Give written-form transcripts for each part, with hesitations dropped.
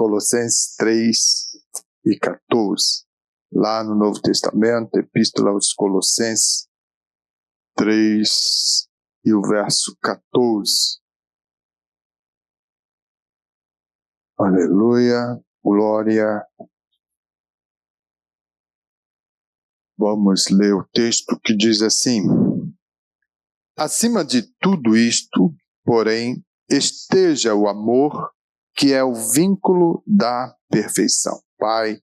Colossenses 3:14. Lá no Novo Testamento, Epístola aos Colossenses 3 e o verso 14. Aleluia, glória. Vamos ler o texto que diz assim: acima de tudo isto, porém, esteja o amor, que é o vínculo da perfeição. Pai,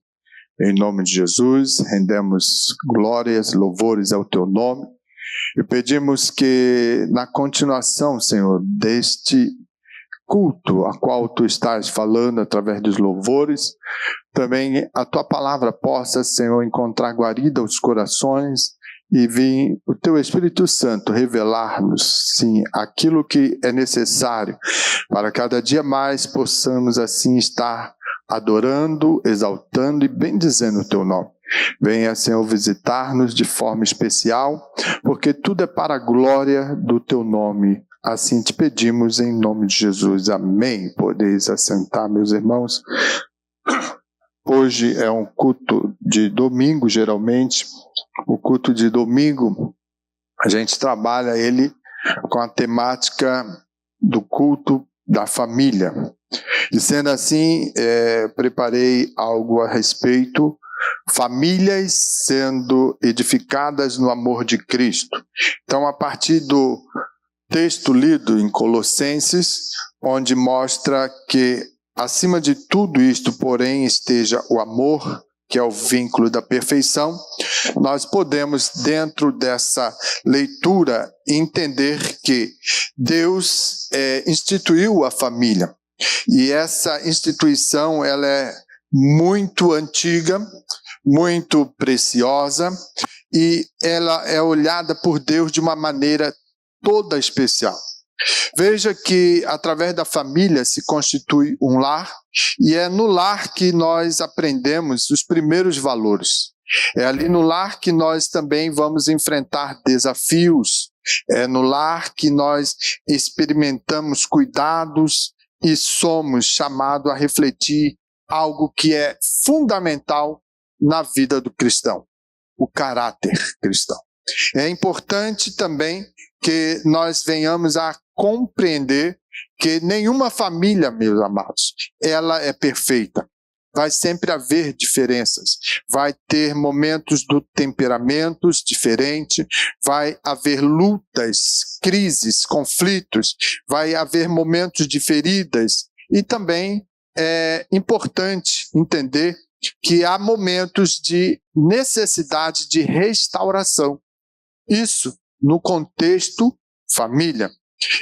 em nome de Jesus, rendemos glórias, louvores ao teu nome e pedimos que na continuação, Senhor, deste culto a qual tu estás falando através dos louvores, também a tua palavra possa, Senhor, encontrar guarida aos corações e vir o teu Espírito Santo revelar-nos, sim, aquilo que é necessário para cada dia mais possamos assim estar adorando, exaltando e bendizendo o teu nome. Venha, Senhor, visitar-nos de forma especial, porque tudo é para a glória do teu nome. Assim te pedimos em nome de Jesus. Amém. Podeis assentar, meus irmãos. Hoje é um culto de domingo, geralmente. O culto de domingo, a gente trabalha ele com a temática do culto da família. E sendo assim, preparei algo a respeito, famílias sendo edificadas no amor de Cristo. Então, a partir do texto lido em Colossenses, onde mostra que acima de tudo isto, porém, esteja o amor, que é o vínculo da perfeição, nós podemos, dentro dessa leitura, entender que Deus instituiu a família. E essa instituição ela é muito antiga, muito preciosa, e ela é olhada por Deus de uma maneira toda especial. Veja que através da família se constitui um lar, e é no lar que nós aprendemos os primeiros valores. É ali no lar que nós também vamos enfrentar desafios. É no lar que nós experimentamos cuidados e somos chamados a refletir algo que é fundamental na vida do cristão: o caráter cristão. É importante também que nós venhamos a compreender que nenhuma família, meus amados, ela é perfeita. Vai sempre haver diferenças, vai ter momentos do temperamentos diferentes, vai haver lutas, crises, conflitos, vai haver momentos de feridas, e também é importante entender que há momentos de necessidade de restauração. Isso no contexto família.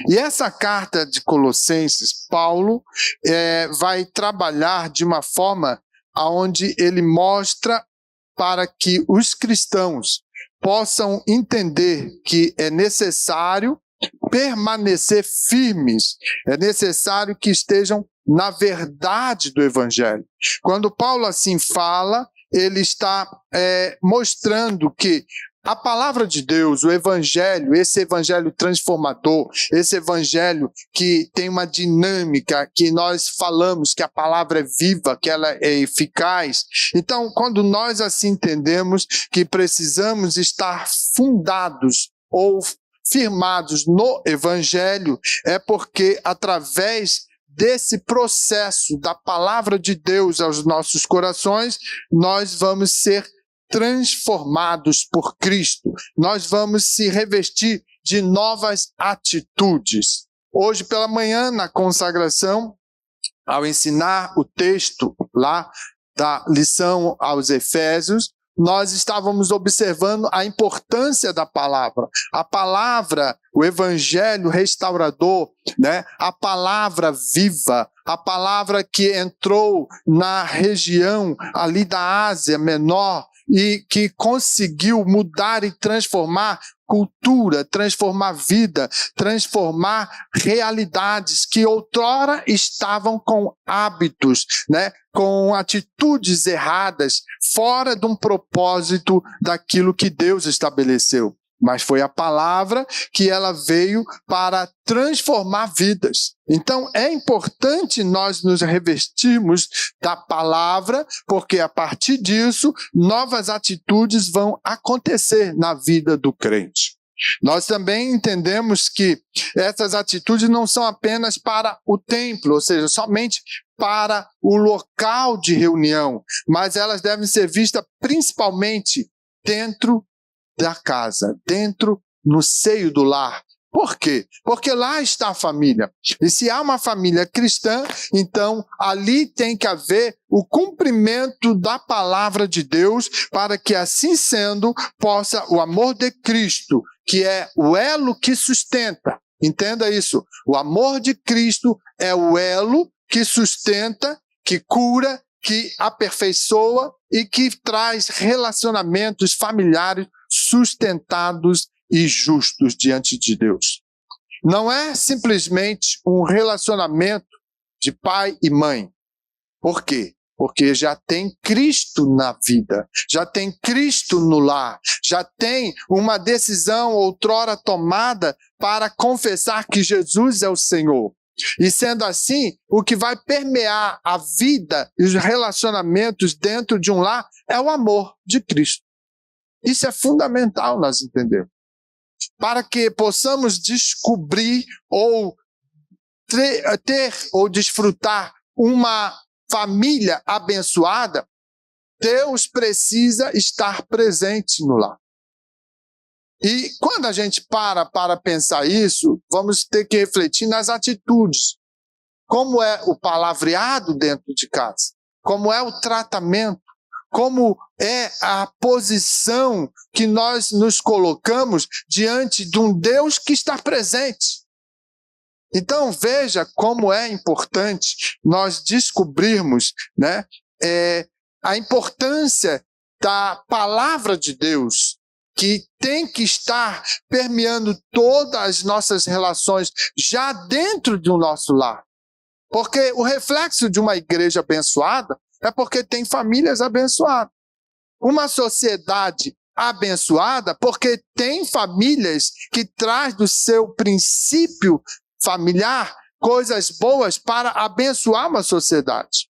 E essa carta de Colossenses, Paulo vai trabalhar de uma forma onde ele mostra para que os cristãos possam entender que é necessário permanecer firmes, é necessário que estejam na verdade do Evangelho. Quando Paulo assim fala, ele está mostrando que a palavra de Deus, o Evangelho, esse Evangelho transformador, esse Evangelho que tem uma dinâmica, que nós falamos que a palavra é viva, que ela é eficaz. Então, quando nós assim entendemos que precisamos estar fundados ou firmados no Evangelho, é porque através desse processo da palavra de Deus aos nossos corações, nós vamos ser transformados por Cristo. Nós vamos se revestir de novas atitudes. Hoje pela manhã, na consagração, ao ensinar o texto lá da lição aos Efésios, nós estávamos observando a importância da palavra. A palavra, o evangelho restaurador, né? A palavra viva, a palavra que entrou na região ali da Ásia Menor e que conseguiu mudar e transformar cultura, transformar vida, transformar realidades que outrora estavam com hábitos, né, com atitudes erradas, fora de um propósito daquilo que Deus estabeleceu. mas foi a palavra que ela veio para transformar vidas. Então, é importante nós nos revestirmos da palavra, porque a partir disso, novas atitudes vão acontecer na vida do crente. Nós também entendemos que essas atitudes não são apenas para o templo, ou seja, somente para o local de reunião, mas elas devem ser vistas principalmente dentro da casa, dentro, no seio do lar. Por quê? Porque lá está a família. E se há uma família cristã, então ali tem que haver o cumprimento da palavra de Deus, para que assim sendo, possa o amor de Cristo, que é o elo que sustenta. Entenda isso. O amor de Cristo é o elo que sustenta, que cura, que aperfeiçoa e que traz relacionamentos familiares sustentados e justos diante de Deus. Não é simplesmente um relacionamento de pai e mãe. Por quê? Porque já tem Cristo na vida, já tem Cristo no lar, já tem uma decisão outrora tomada para confessar que Jesus é o Senhor. E sendo assim, o que vai permear a vida e os relacionamentos dentro de um lar é o amor de Cristo. Isso é fundamental nós entendermos. Para que possamos descobrir ou ter ou desfrutar uma família abençoada, Deus precisa estar presente no lar. E quando a gente para pensar isso, vamos ter que refletir nas atitudes. Como é o palavreado dentro de casa? Como é o tratamento? Como é a posição que nós nos colocamos diante de um Deus que está presente? Então veja como é importante nós descobrirmos, né, a importância da palavra de Deus, que tem que estar permeando todas as nossas relações já dentro do nosso lar. Porque o reflexo de uma igreja abençoada é porque tem famílias abençoadas. Uma sociedade abençoada porque tem famílias que traz do seu princípio familiar coisas boas para abençoar uma sociedade.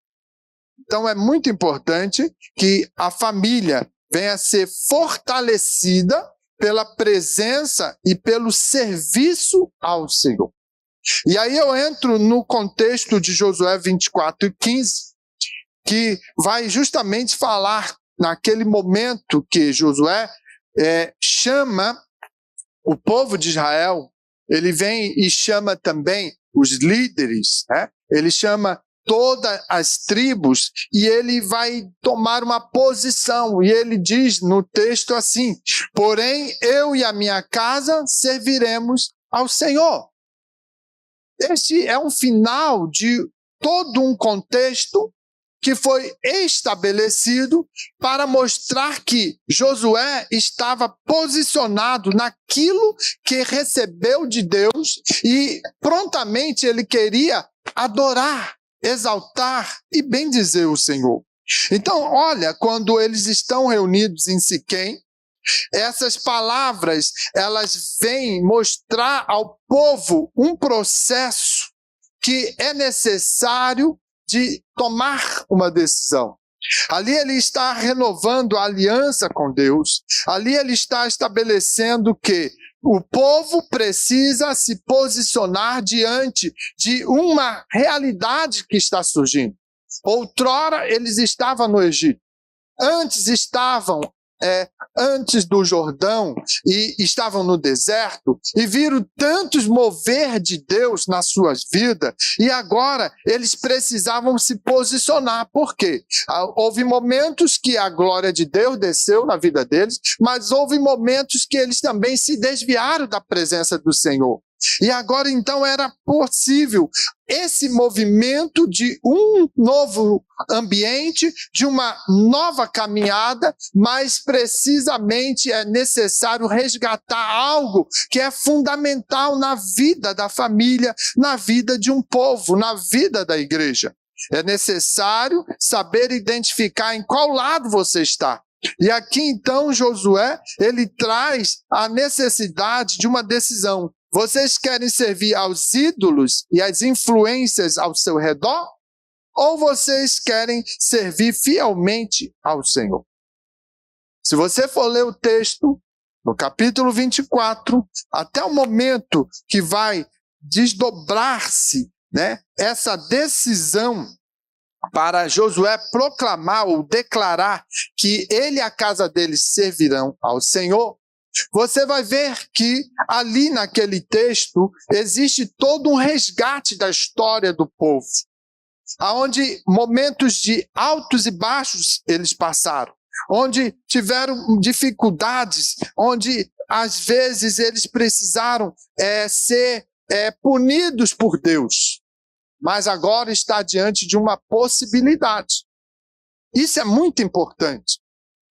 Então é muito importante que a família venha a ser fortalecida pela presença e pelo serviço ao Senhor. E aí eu entro no contexto de Josué 24:15, que vai justamente falar naquele momento que Josué chama o povo de Israel, ele vem e chama também os líderes, né? Ele chama todas as tribos e ele vai tomar uma posição. E ele diz no texto assim: porém eu e a minha casa serviremos ao Senhor. Este é um final de todo um contexto que foi estabelecido para mostrar que Josué estava posicionado naquilo que recebeu de Deus e prontamente ele queria adorar, exaltar e bendizer o Senhor. Então, olha, quando eles estão reunidos em Siquém, essas palavras, elas vêm mostrar ao povo um processo que é necessário de tomar uma decisão. Ali ele está renovando a aliança com Deus. Ali ele está estabelecendo que o povo precisa se posicionar diante de uma realidade que está surgindo. Outrora eles estavam no Egito. Antes estavam antes do Jordão e estavam no deserto e viram tantos mover de Deus nas suas vidas e agora eles precisavam se posicionar. Por quê? Houve momentos que a glória de Deus desceu na vida deles, mas houve momentos que eles também se desviaram da presença do Senhor. E agora então era possível esse movimento de um novo ambiente, de uma nova caminhada, mas precisamente é necessário resgatar algo que é fundamental na vida da família, na vida de um povo, na vida da igreja. É necessário saber identificar em qual lado você está. E aqui então Josué, ele traz a necessidade de uma decisão. Vocês querem servir aos ídolos e às influências ao seu redor? Ou vocês querem servir fielmente ao Senhor? Se você for ler o texto, no capítulo 24, até o momento que vai desdobrar-se, né, essa decisão para Josué proclamar ou declarar que ele e a casa dele servirão ao Senhor, você vai ver que ali naquele texto existe todo um resgate da história do povo, onde momentos de altos e baixos eles passaram, onde tiveram dificuldades, onde às vezes eles precisaram ser punidos por Deus, mas agora está diante de uma possibilidade. Isso é muito importante.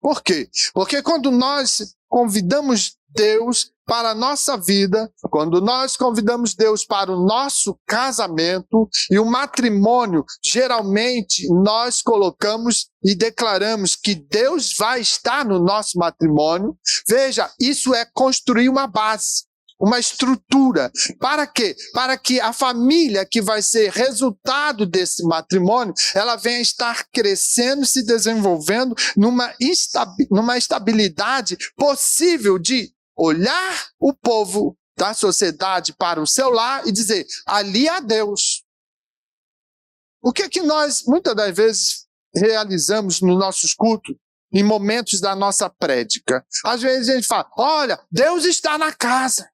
Por quê? Porque quando nós convidamos Deus para a nossa vida, quando nós convidamos Deus para o nosso casamento e o matrimônio, geralmente nós colocamos e declaramos que Deus vai estar no nosso matrimônio. Veja, isso é construir uma base, uma estrutura. Para quê? Para que a família que vai ser resultado desse matrimônio, ela venha estar crescendo, se desenvolvendo numa estabilidade possível de olhar o povo da sociedade para o seu lar e dizer, ali há Deus. O que é que nós, muitas das vezes, realizamos nos nossos cultos, em momentos da nossa prédica? Às vezes a gente fala, olha, Deus está na casa.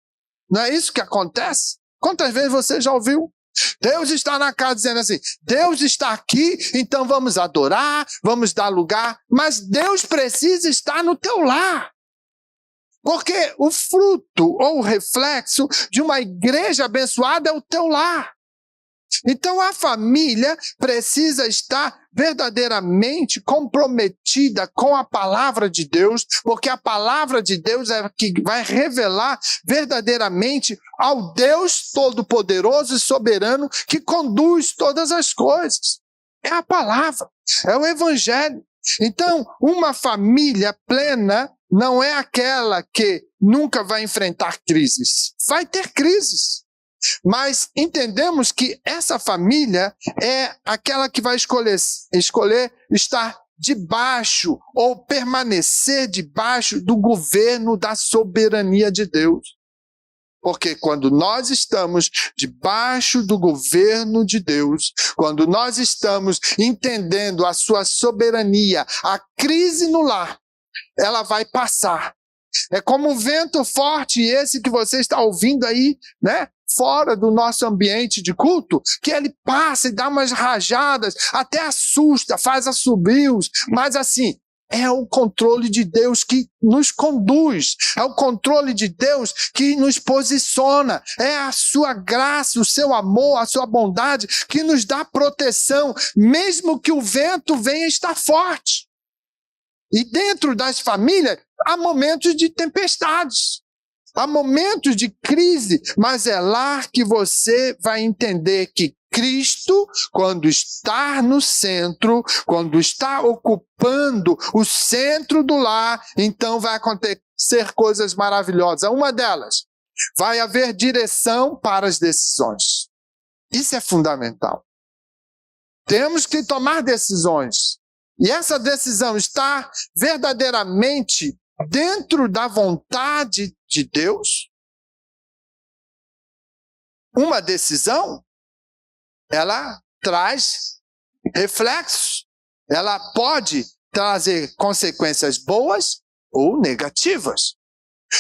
Não é isso que acontece? Quantas vezes você já ouviu? Deus está na casa dizendo assim, Deus está aqui, então vamos adorar, vamos dar lugar, mas Deus precisa estar no teu lar. Porque o fruto ou o reflexo de uma igreja abençoada é o teu lar. Então a família precisa estar verdadeiramente comprometida com a palavra de Deus, porque a palavra de Deus é que vai revelar verdadeiramente ao Deus Todo-Poderoso e Soberano que conduz todas as coisas. É a palavra, é o Evangelho. Então, uma família plena não é aquela que nunca vai enfrentar crises. Vai ter crises. Mas entendemos que essa família é aquela que vai escolher estar debaixo ou permanecer debaixo do governo da soberania de Deus. Porque quando nós estamos debaixo do governo de Deus, quando nós estamos entendendo a sua soberania, a crise no lar, ela vai passar. É como um vento forte esse que você está ouvindo aí, né? Fora do nosso ambiente de culto, que ele passa e dá umas rajadas, até assusta, faz assobios, mas assim, é o controle de Deus que nos conduz, é o controle de Deus que nos posiciona, é a sua graça, o seu amor, a sua bondade que nos dá proteção, mesmo que o vento venha estar forte. E dentro das famílias, há momentos de tempestades, há momentos de crise, mas é lá que você vai entender que Cristo, quando está no centro, quando está ocupando o centro do lar, então vai acontecer coisas maravilhosas. Uma delas, vai haver direção para as decisões. Isso é fundamental. Temos que tomar decisões. E essa decisão está verdadeiramente dentro da vontade de Deus? Uma decisão, ela traz reflexos. Ela pode trazer consequências boas ou negativas.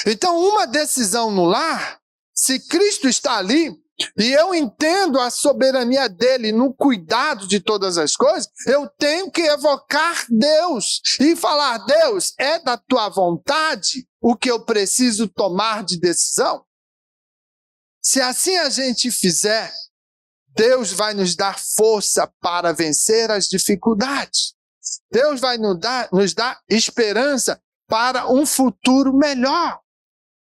Então, uma decisão no lar, se Cristo está ali, e eu entendo a soberania dele no cuidado de todas as coisas, eu tenho que evocar Deus e falar, Deus, é da tua vontade o que eu preciso tomar de decisão? Se assim a gente fizer, Deus vai nos dar força para vencer as dificuldades. Deus vai nos dar esperança para um futuro melhor.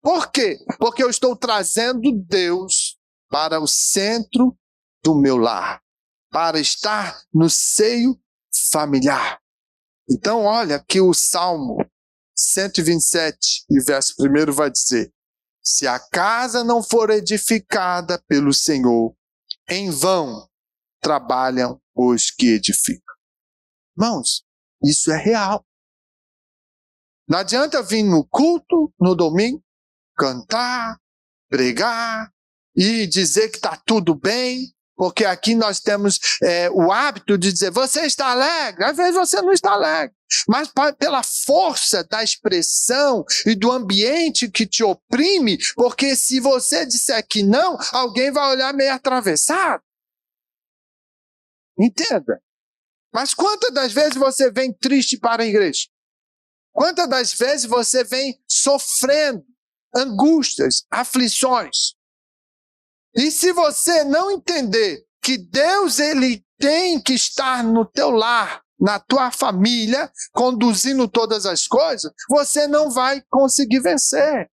Por quê? Porque eu estou trazendo Deus para o centro do meu lar, para estar no seio familiar. Então, olha que o Salmo 127, e verso 1 vai dizer: se a casa não for edificada pelo Senhor, em vão trabalham os que edificam. Irmãos, isso é real. Não adianta vir no culto, no domingo, cantar, pregar e dizer que está tudo bem, porque aqui nós temos o hábito de dizer, você está alegre? Às vezes você não está alegre, mas pela força da expressão e do ambiente que te oprime, porque se você disser que não, alguém vai olhar meio atravessado. Entenda? Mas quantas das vezes você vem triste para a igreja? Quantas das vezes você vem sofrendo angústias, aflições? E se você não entender que Deus ele tem que estar no teu lar, na tua família, conduzindo todas as coisas, você não vai conseguir vencer.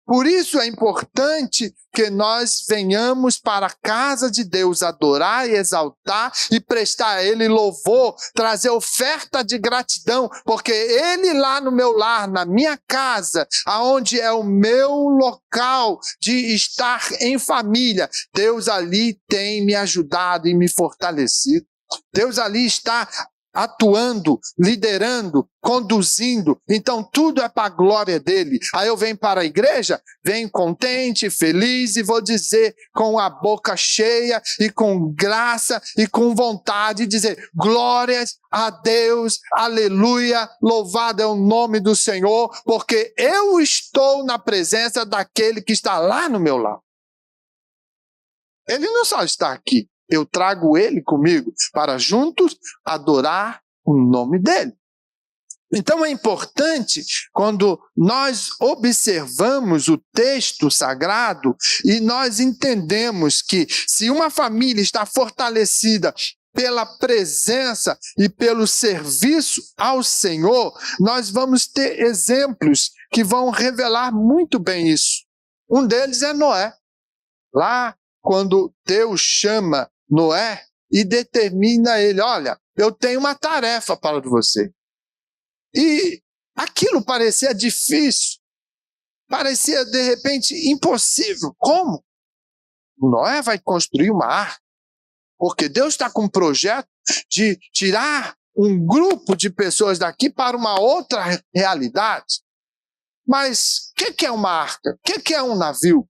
Por isso é importante que nós venhamos para a casa de Deus adorar e exaltar e prestar a Ele louvor, trazer oferta de gratidão, porque Ele lá no meu lar, na minha casa, aonde é o meu local de estar em família, Deus ali tem me ajudado e me fortalecido. Deus ali está atuando, liderando, conduzindo, então tudo é para a glória dele. Aí eu venho para a igreja, venho contente, feliz e vou dizer com a boca cheia e com graça e com vontade dizer, glórias a Deus, aleluia, louvado é o nome do Senhor, porque eu estou na presença daquele que está lá no meu lado. Ele não só está aqui, eu trago ele comigo para juntos adorar o nome dele. Então é importante quando nós observamos o texto sagrado e nós entendemos que se uma família está fortalecida pela presença e pelo serviço ao Senhor, nós vamos ter exemplos que vão revelar muito bem isso. Um deles é Noé. Lá, quando Deus chama Noé e determina ele, olha, eu tenho uma tarefa para você. E aquilo parecia difícil, parecia de repente impossível. Como? Noé vai construir uma arca, porque Deus está com um projeto de tirar um grupo de pessoas daqui para uma outra realidade. Mas o que é uma arca? O que é um navio?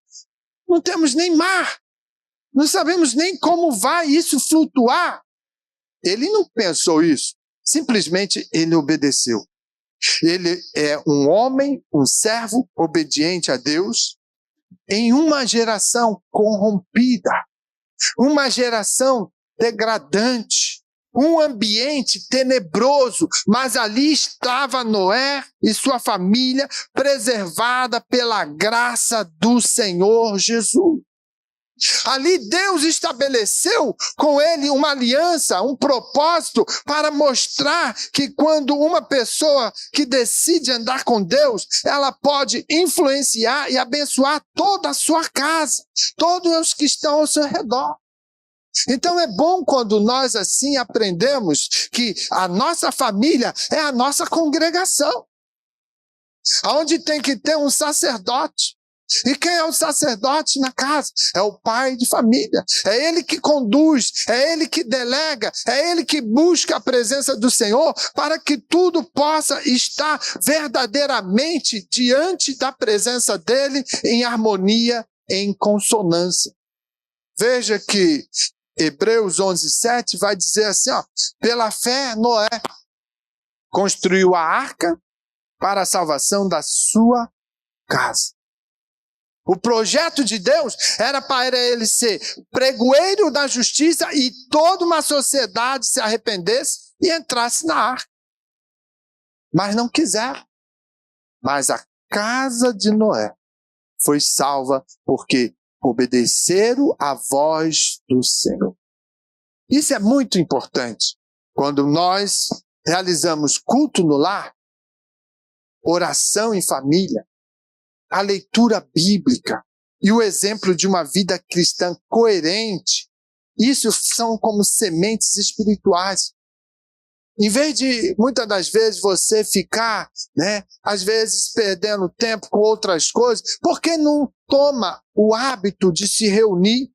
Não temos nem mar. Não sabemos nem como vai isso flutuar. Ele não pensou isso. Simplesmente ele obedeceu. Ele é um homem, um servo obediente a Deus em uma geração corrompida, uma geração degradante, um ambiente tenebroso, mas ali estava Noé e sua família preservada pela graça do Senhor Jesus. Ali Deus estabeleceu com ele uma aliança, um propósito para mostrar que quando uma pessoa que decide andar com Deus, ela pode influenciar e abençoar toda a sua casa, todos os que estão ao seu redor. Então é bom quando nós assim aprendemos que a nossa família é a nossa congregação, onde tem que ter um sacerdote. E quem é o sacerdote na casa? É o pai de família. É ele que conduz, é ele que delega, é ele que busca a presença do Senhor para que tudo possa estar verdadeiramente diante da presença dele em harmonia, em consonância. Veja que Hebreus 11:7 vai dizer assim, ó, pela fé Noé construiu a arca para a salvação da sua casa. O projeto de Deus era para ele ser pregoeiro da justiça e toda uma sociedade se arrependesse e entrasse na arca. Mas não quiseram. Mas a casa de Noé foi salva porque obedeceram à voz do Senhor. Isso é muito importante. Quando nós realizamos culto no lar, oração em família, a leitura bíblica e o exemplo de uma vida cristã coerente, isso são como sementes espirituais. Em vez de, muitas das vezes, você ficar, né, às vezes perdendo tempo com outras coisas, por que não toma o hábito de se reunir?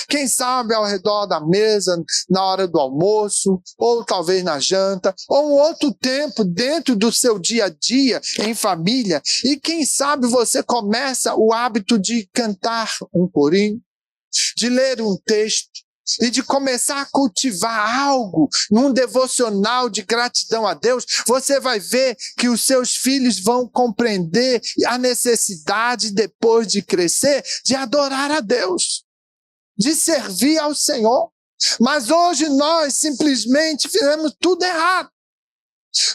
Quem sabe ao redor da mesa, na hora do almoço, ou talvez na janta, ou um outro tempo dentro do seu dia a dia, em família. E quem sabe você começa o hábito de cantar um corinho, de ler um texto, e de começar a cultivar algo num devocional de gratidão a Deus. Você vai ver que os seus filhos vão compreender a necessidade, depois de crescer, de adorar a Deus, de servir ao Senhor. Mas hoje nós simplesmente fizemos tudo errado.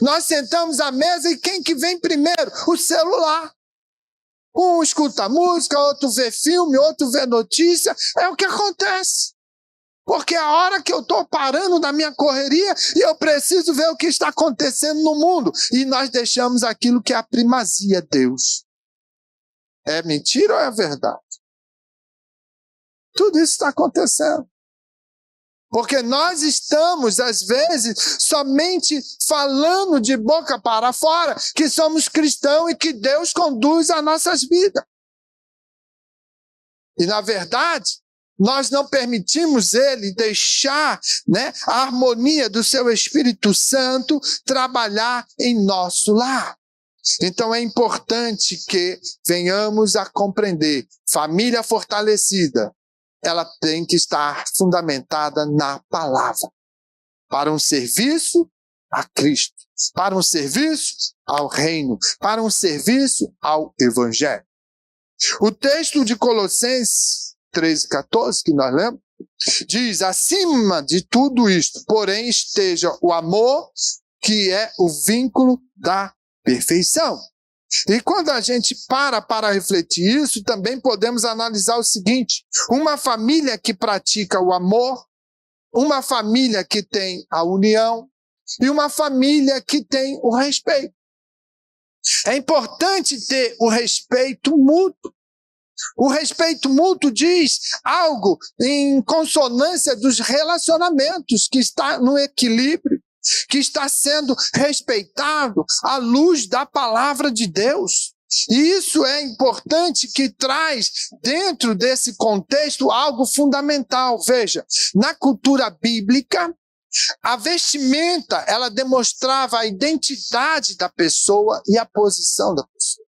Nós sentamos à mesa e quem que vem primeiro? O celular. Um escuta música, outro vê filme, outro vê notícia. É o que acontece. Porque a hora que eu estou parando na minha correria e eu preciso ver o que está acontecendo no mundo. E nós deixamos aquilo que é a primazia, Deus. É mentira ou é verdade? Tudo isso está acontecendo. Porque nós estamos, às vezes, somente falando de boca para fora que somos cristãos e que Deus conduz as nossas vidas. E, na verdade, nós não permitimos Ele deixar, né, a harmonia do seu Espírito Santo trabalhar em nosso lar. Então é importante que venhamos a compreender, família fortalecida, ela tem que estar fundamentada na palavra, para um serviço a Cristo, para um serviço ao reino, para um serviço ao Evangelho. O texto de Colossenses 13:14, que nós lemos, diz: acima de tudo isto, porém, esteja o amor, que é o vínculo da perfeição. E quando a gente para refletir isso, também podemos analisar o seguinte: uma família que pratica o amor, uma família que tem a união e uma família que tem o respeito. É importante ter o respeito mútuo. O respeito mútuo diz algo em consonância dos relacionamentos, que está no equilíbrio, que está sendo respeitado à luz da palavra de Deus. E isso é importante, que traz dentro desse contexto algo fundamental. Veja, na cultura bíblica, a vestimenta, ela demonstrava a identidade da pessoa e a posição da pessoa.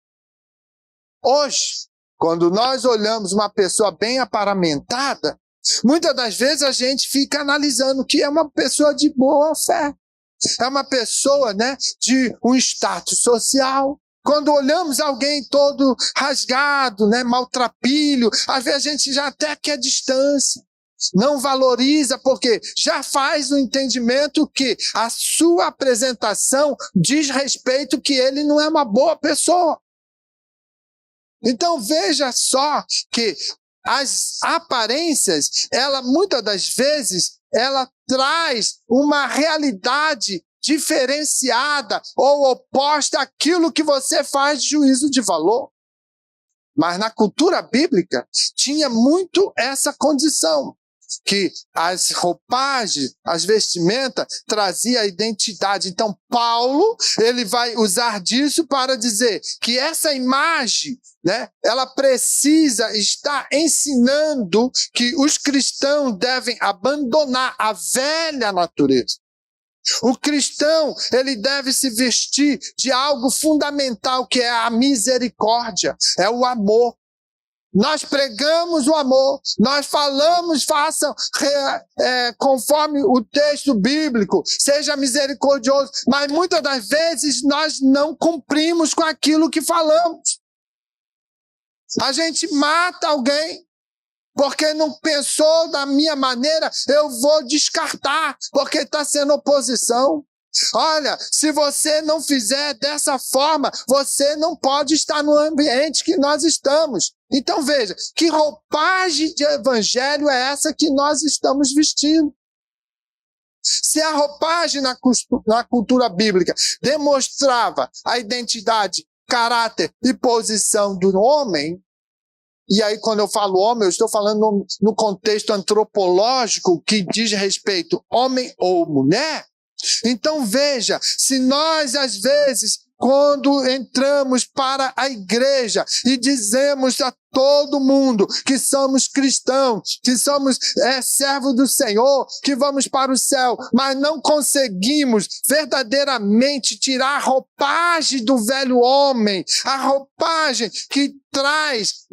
Hoje, quando nós olhamos uma pessoa bem aparamentada, muitas das vezes a gente fica analisando que é uma pessoa de boa fé. É uma pessoa, né, de um status social. Quando olhamos alguém todo rasgado, né, maltrapilho, às vezes a gente já até quer distância. Não valoriza, porque já faz o entendimento que a sua apresentação diz respeito que ele não é uma boa pessoa. Então veja só que as aparências, ela muitas das vezes, ela traz uma realidade diferenciada ou oposta àquilo que você faz de juízo de valor. Mas na cultura bíblica tinha muito essa condição, que as roupagens, as vestimentas trazia a identidade. Então Paulo, ele vai usar disso para dizer que essa imagem, né, ela precisa estar ensinando que os cristãos devem abandonar a velha natureza. O cristão, ele deve se vestir de algo fundamental, que é a misericórdia, é o amor. Nós pregamos o amor, nós falamos, façam conforme o texto bíblico, seja misericordioso, mas muitas das vezes nós não cumprimos com aquilo que falamos. A gente mata alguém, porque não pensou da minha maneira, eu vou descartar, porque está sendo oposição. Olha, se você não fizer dessa forma, você não pode estar no ambiente que nós estamos. Então veja, que roupagem de evangelho é essa que nós estamos vestindo? Se a roupagem na cultura bíblica demonstrava a identidade, caráter e posição do homem, e aí quando eu falo homem, eu estou falando no contexto antropológico que diz respeito homem ou mulher, Então veja, se nós às vezes, quando entramos para a igreja e dizemos a todo mundo que somos cristãos, que somos servos do Senhor, que vamos para o céu, mas não conseguimos verdadeiramente tirar a roupagem do velho homem, a roupagem que traz,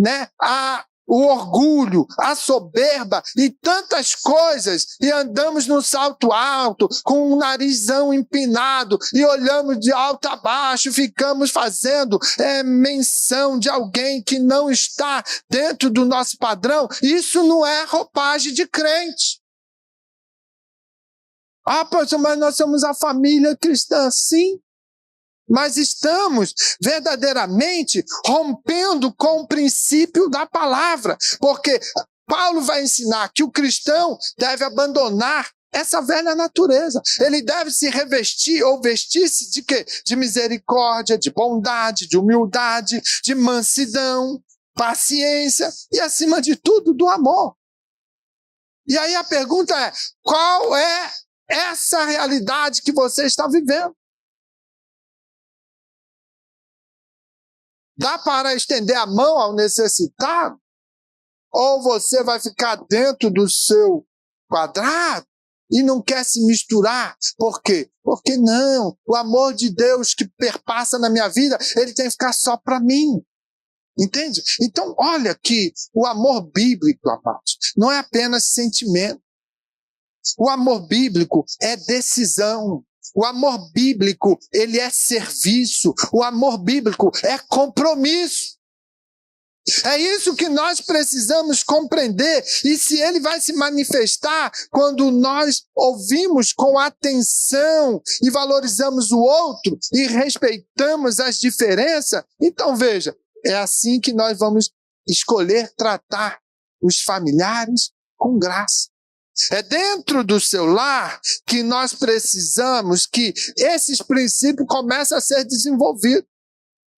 o orgulho, a soberba e tantas coisas, e andamos no salto alto, com o narizão empinado, e olhamos de alto a baixo, ficamos fazendo menção de alguém que não está dentro do nosso padrão. Isso não é roupagem de crente. Pastor, mas nós somos a família cristã. Sim, mas estamos verdadeiramente rompendo com o princípio da palavra, porque Paulo vai ensinar que o cristão deve abandonar essa velha natureza. Ele deve se revestir ou vestir-se de quê? De misericórdia, de bondade, de humildade, de mansidão, paciência e, acima de tudo, do amor. E aí a pergunta é: qual é essa realidade que você está vivendo? Dá para estender a mão ao necessitado? Ou você vai ficar dentro do seu quadrado e não quer se misturar? Por quê? Porque não, o amor de Deus que perpassa na minha vida, ele tem que ficar só para mim. Entende? Então, olha que o amor bíblico, amados, não é apenas sentimento. O amor bíblico é decisão. O amor bíblico, ele é serviço. O amor bíblico é compromisso. É isso que nós precisamos compreender. E se ele vai se manifestar quando nós ouvimos com atenção e valorizamos o outro e respeitamos as diferenças, então veja, é assim que nós vamos escolher tratar os familiares com graça. É dentro do seu lar que nós precisamos que esses princípios comecem a ser desenvolvidos.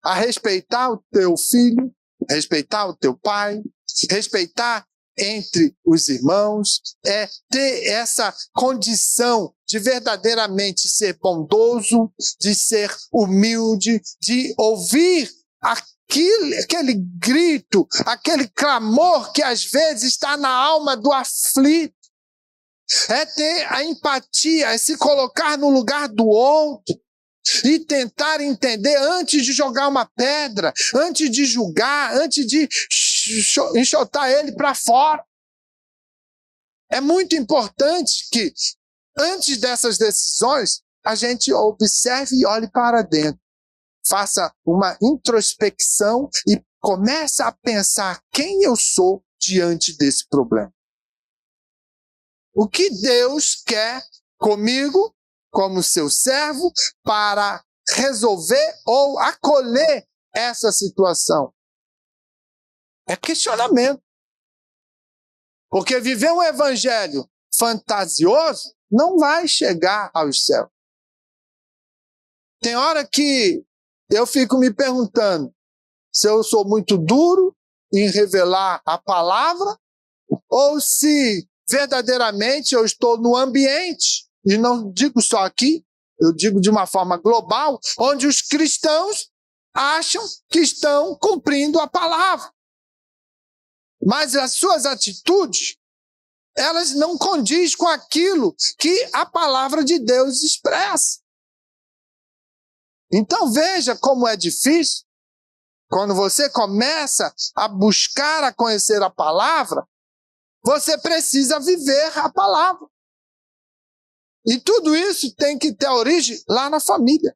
A respeitar o teu filho, respeitar o teu pai, respeitar entre os irmãos, é ter essa condição de verdadeiramente ser bondoso, de ser humilde, de ouvir aquele grito, aquele clamor que às vezes está na alma do aflito. É ter a empatia, é se colocar no lugar do outro e tentar entender antes de jogar uma pedra, antes de julgar, antes de enxotar ele para fora. É muito importante que, antes dessas decisões, a gente observe e olhe para dentro. Faça uma introspecção e comece a pensar quem eu sou diante desse problema. O que Deus quer comigo, como seu servo, para resolver ou acolher essa situação? É questionamento. Porque viver um evangelho fantasioso não vai chegar aos céus. Tem hora que eu fico me perguntando se eu sou muito duro em revelar a palavra ou se verdadeiramente eu estou no ambiente, e não digo só aqui, eu digo de uma forma global, onde os cristãos acham que estão cumprindo a palavra. Mas as suas atitudes, elas não condizem com aquilo que a palavra de Deus expressa. Então veja como é difícil, quando você começa a buscar a conhecer a palavra, você precisa viver a palavra. E tudo isso tem que ter origem lá na família.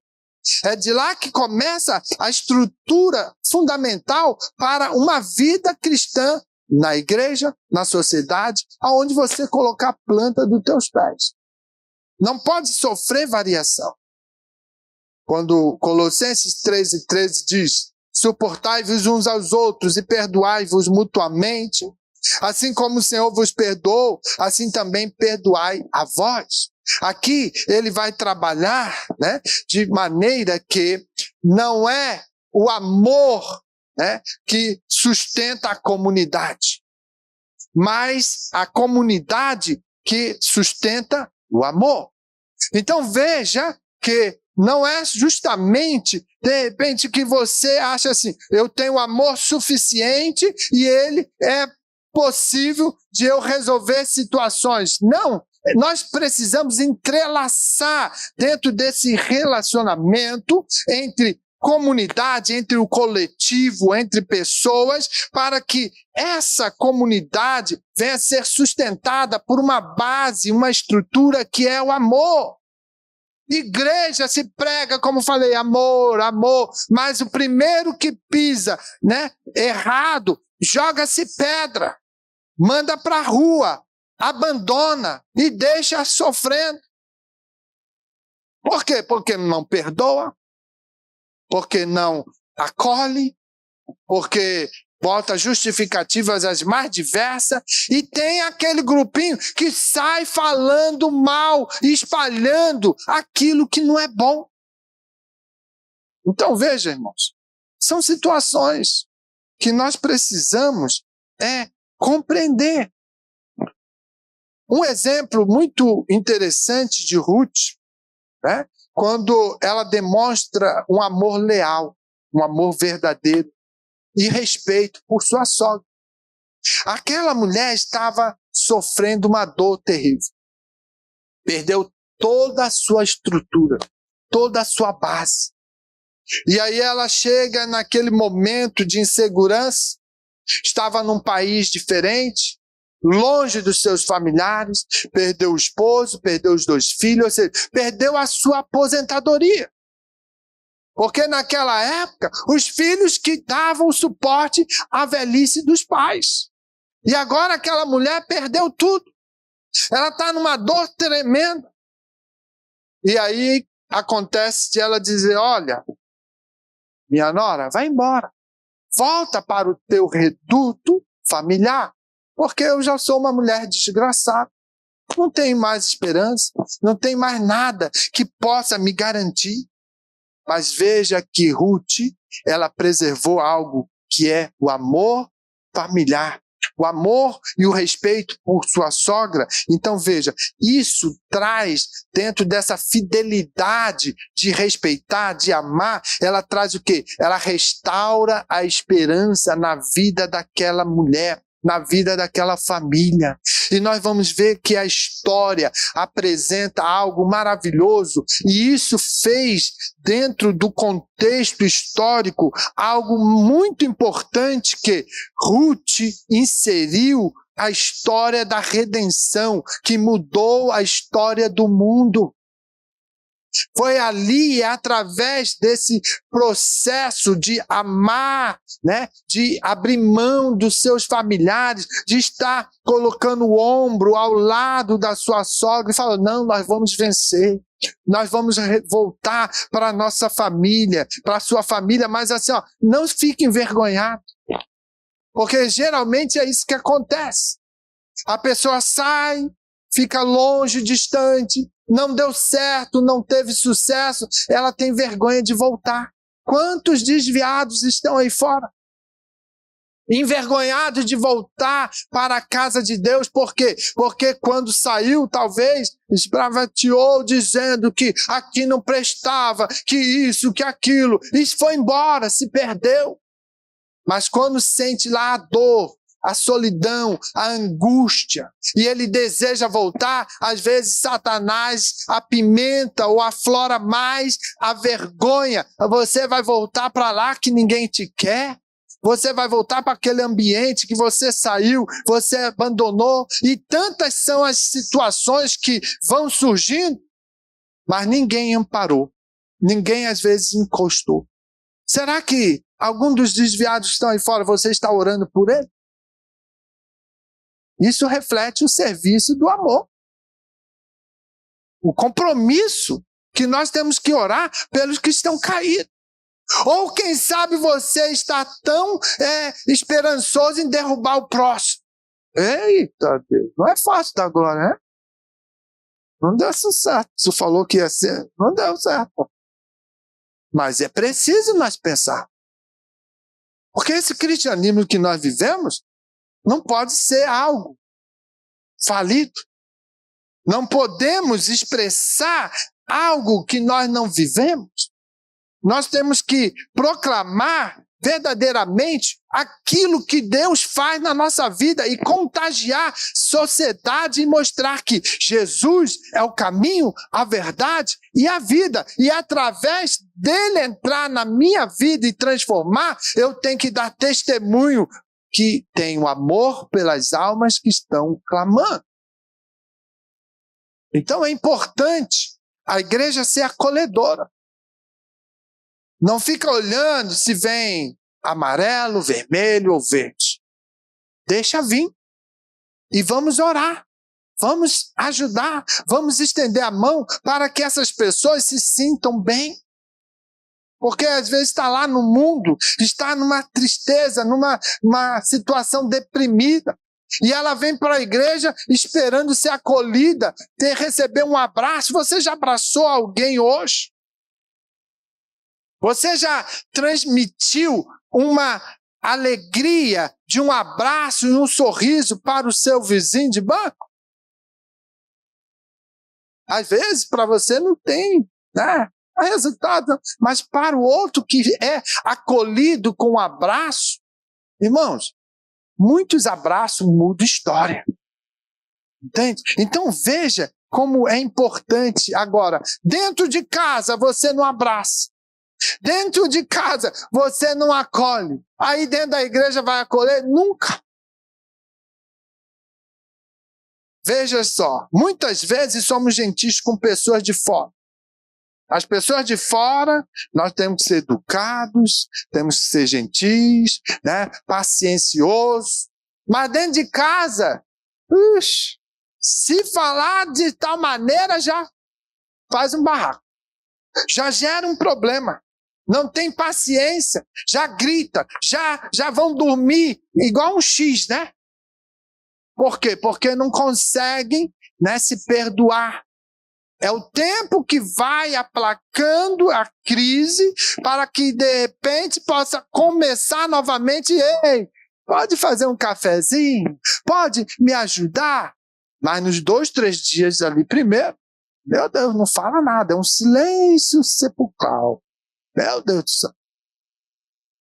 É de lá que começa a estrutura fundamental para uma vida cristã na igreja, na sociedade, aonde você colocar a planta dos teus pés. Não pode sofrer variação. Quando Colossenses 3:13 diz: suportai-vos uns aos outros e perdoai-vos mutuamente, assim como o Senhor vos perdoou, assim também perdoai a vós. Aqui ele vai trabalhar, de maneira que não é o amor, que sustenta a comunidade, mas a comunidade que sustenta o amor. Então veja que não é justamente, de repente, que você acha assim, eu tenho amor suficiente e ele é possível de eu resolver situações. Não, nós precisamos entrelaçar dentro desse relacionamento entre comunidade, entre o coletivo, entre pessoas, para que essa comunidade venha a ser sustentada por uma base, uma estrutura que é o amor. Igreja se prega, como falei, amor, amor, mas o primeiro que pisa, errado, joga-se pedra, manda para a rua, abandona e deixa sofrendo. Por quê? Porque não perdoa, porque não acolhe, porque bota justificativas as mais diversas, e tem aquele grupinho que sai falando mal, espalhando aquilo que não é bom. Então veja, irmãos, são situações que nós precisamos compreender. Um exemplo muito interessante de Ruth, quando ela demonstra um amor leal, um amor verdadeiro e respeito por sua sogra. Aquela mulher estava sofrendo uma dor terrível. Perdeu toda a sua estrutura, toda a sua base. E aí ela chega naquele momento de insegurança, estava num país diferente, longe dos seus familiares, perdeu o esposo, perdeu os 2 filhos, ou seja, perdeu a sua aposentadoria. Porque naquela época, os filhos que davam suporte à velhice dos pais. E agora aquela mulher perdeu tudo. Ela está numa dor tremenda. E aí acontece de ela dizer, olha, minha nora, vai embora. Volta para o teu reduto familiar, porque eu já sou uma mulher desgraçada. Não tenho mais esperança, não tem mais nada que possa me garantir. Mas veja que Ruth, ela preservou algo que é o amor familiar, o amor e o respeito por sua sogra. Então veja, isso traz dentro dessa fidelidade de respeitar, de amar, ela traz o quê? Ela restaura a esperança na vida daquela mulher, na vida daquela família. E nós vamos ver que a história apresenta algo maravilhoso, e isso fez, dentro do contexto histórico, algo muito importante, que Ruth inseriu a história da redenção, que mudou a história do mundo. Foi ali, através desse processo de amar, de abrir mão dos seus familiares, de estar colocando o ombro ao lado da sua sogra e falando, não, nós vamos vencer, nós vamos voltar para a nossa família, para a sua família, mas assim, não fique envergonhado, porque geralmente é isso que acontece. A pessoa sai, fica longe, distante, não deu certo, não teve sucesso, ela tem vergonha de voltar. Quantos desviados estão aí fora? Envergonhados de voltar para a casa de Deus, por quê? Porque quando saiu, talvez, esbravateou dizendo que aqui não prestava, que isso, que aquilo, e foi embora, se perdeu. Mas quando sente lá a dor, a solidão, a angústia, e ele deseja voltar, às vezes Satanás apimenta ou aflora mais a vergonha. Você vai voltar para lá que ninguém te quer? Você vai voltar para aquele ambiente que você saiu, você abandonou, e tantas são as situações que vão surgindo, mas ninguém amparou, ninguém às vezes encostou. Será que algum dos desviados estão aí fora, você está orando por ele? Isso reflete o serviço do amor. O compromisso que nós temos que orar pelos que estão caídos. Ou quem sabe você está tão esperançoso em derrubar o próximo. Eita Deus, não é fácil da glória, né? Não deu certo. Você falou que ia ser, não deu certo. Mas é preciso nós pensar. Porque esse cristianismo que nós vivemos não pode ser algo falido. Não podemos expressar algo que nós não vivemos. Nós temos que proclamar verdadeiramente aquilo que Deus faz na nossa vida e contagiar a sociedade e mostrar que Jesus é o caminho, a verdade e a vida. E através dele entrar na minha vida e transformar, eu tenho que dar testemunho que tenho amor pelas almas que estão clamando. Então é importante a igreja ser acolhedora. Não fica olhando se vem amarelo, vermelho ou verde. Deixa vir. E vamos orar. Vamos ajudar. Vamos estender a mão para que essas pessoas se sintam bem. Porque às vezes está lá no mundo, está numa tristeza, numa situação deprimida. E ela vem para a igreja esperando ser acolhida, receber um abraço. Você já abraçou alguém hoje? Você já transmitiu uma alegria de um abraço e um sorriso para o seu vizinho de banco? Às vezes, para você não tem, né? Resultado, mas para o outro que é acolhido com um abraço, irmãos, muitos abraços mudam história. Entende? Então veja como é importante. Agora, dentro de casa você não abraça. Dentro de casa você não acolhe. Aí dentro da igreja vai acolher? Nunca. Veja só, muitas vezes somos gentis com pessoas de fora. As pessoas de fora, nós temos que ser educados, temos que ser gentis, né? Pacienciosos. Mas dentro de casa, se falar de tal maneira, já faz um barraco. Já gera um problema. Não tem paciência, já grita, já vão dormir igual um X, né? Por quê? Porque não conseguem, né, se perdoar. É o tempo que vai aplacando a crise para que, de repente, possa começar novamente. Ei, pode fazer um cafezinho? Pode me ajudar? Mas nos 2, 3 dias ali, primeiro, meu Deus, não fala nada. É um silêncio sepulcral. Meu Deus do céu.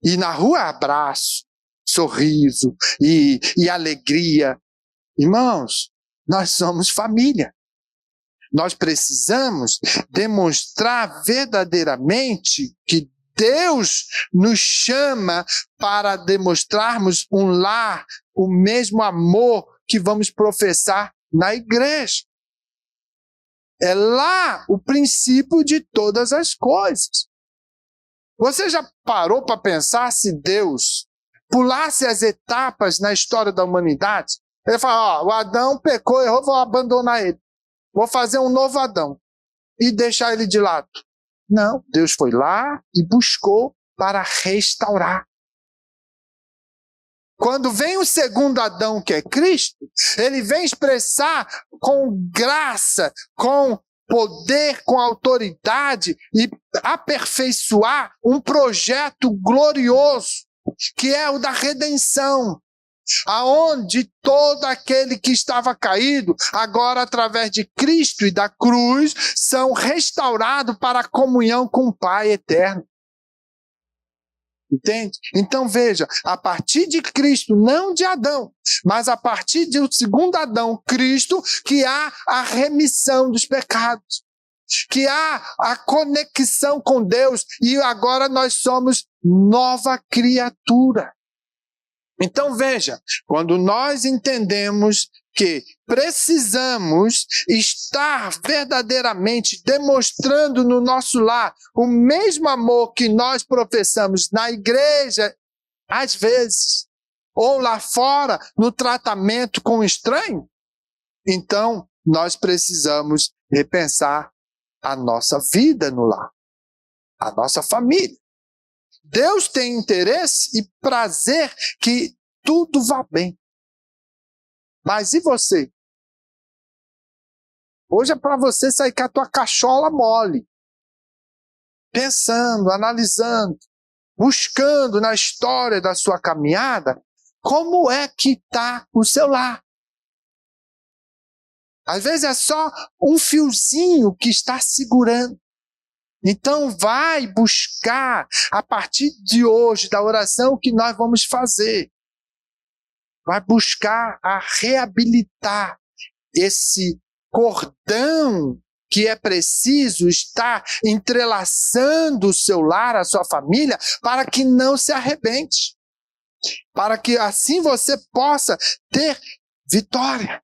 E na rua, abraço, sorriso e alegria. Irmãos, nós somos família. Nós precisamos demonstrar verdadeiramente que Deus nos chama para demonstrarmos um lar, o mesmo amor que vamos professar na igreja. É lá o princípio de todas as coisas. Você já parou para pensar se Deus pulasse as etapas na história da humanidade? Ele fala, o Adão pecou, errou, vou abandonar ele. Vou fazer um novo Adão e deixar ele de lado. Não, Deus foi lá e buscou para restaurar. Quando vem o segundo Adão, que é Cristo, ele vem expressar com graça, com poder, com autoridade e aperfeiçoar um projeto glorioso, que é o da redenção. Aonde todo aquele que estava caído, agora através de Cristo e da cruz, são restaurados para a comunhão com o Pai eterno. Entende? Então veja, a partir de Cristo, não de Adão, mas a partir do segundo Adão, Cristo, que há a remissão dos pecados, que há a conexão com Deus, e agora nós somos nova criatura. Então veja, quando nós entendemos que precisamos estar verdadeiramente demonstrando no nosso lar o mesmo amor que nós professamos na igreja, às vezes, ou lá fora, no tratamento com o estranho, então nós precisamos repensar a nossa vida no lar, a nossa família. Deus tem interesse e prazer que tudo vá bem. Mas e você? Hoje é para você sair com a tua cachola mole. Pensando, analisando, buscando na história da sua caminhada, como é que está o seu lar? Às vezes é só um fiozinho que está segurando. Então vai buscar, a partir de hoje, da oração que nós vamos fazer, vai buscar a reabilitar esse cordão que é preciso estar entrelaçando o seu lar, a sua família, para que não se arrebente. Para que assim você possa ter vitória.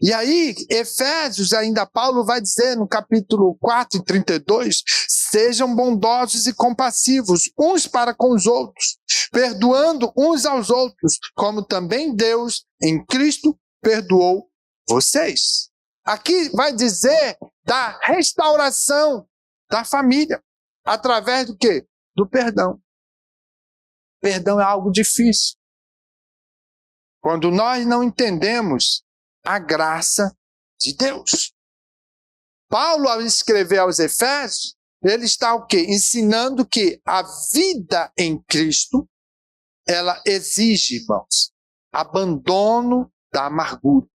E aí, Efésios, ainda Paulo vai dizer no capítulo 4, 32, sejam bondosos e compassivos uns para com os outros, perdoando uns aos outros, como também Deus, em Cristo, perdoou vocês. Aqui vai dizer da restauração da família, através do quê? Do perdão. Perdão é algo difícil. Quando nós não entendemos a graça de Deus. Paulo, ao escrever aos Efésios, ele está o quê? Ensinando que a vida em Cristo, ela exige, irmãos, abandono da amargura.